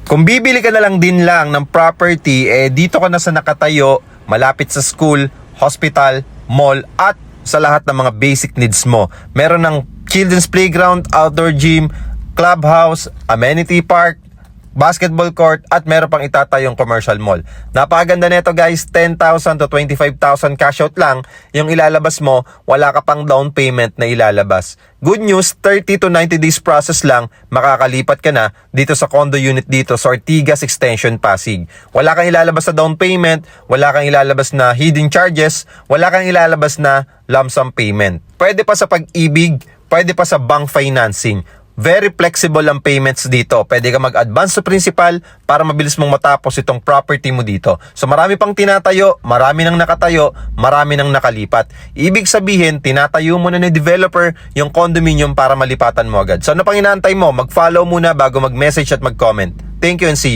Kung bibili ka na lang din lang ng property, dito ka na sa nakatayo, malapit sa school, hospital, mall, at sa lahat ng mga basic needs mo. Meron ng children's playground, outdoor gym, clubhouse, amenity park, basketball court, at meron pang itatayong commercial mall. Napakaganda nito guys, 10,000 to 25,000 cash out lang yung ilalabas mo, wala ka pang down payment na ilalabas. Good news, 30 to 90 days process lang, makakalipat ka na dito sa condo unit dito sa Ortigas Extension, Pasig. Wala kang ilalabas na down payment, wala kang ilalabas na hidden charges, wala kang ilalabas na lump sum payment. Pwede pa sa Pag-ibig, pwede pa sa bank financing. Very flexible ang payments dito. Pwede ka mag-advance sa principal para mabilis mong matapos itong property mo dito. So marami pang tinatayo, marami nang nakatayo, marami nang nakalipat. Ibig sabihin, tinatayo mo na ni developer yung condominium para malipatan mo agad. So ano pang inaantay mo? Mag-follow muna bago mag-message at mag-comment. Thank you and see you.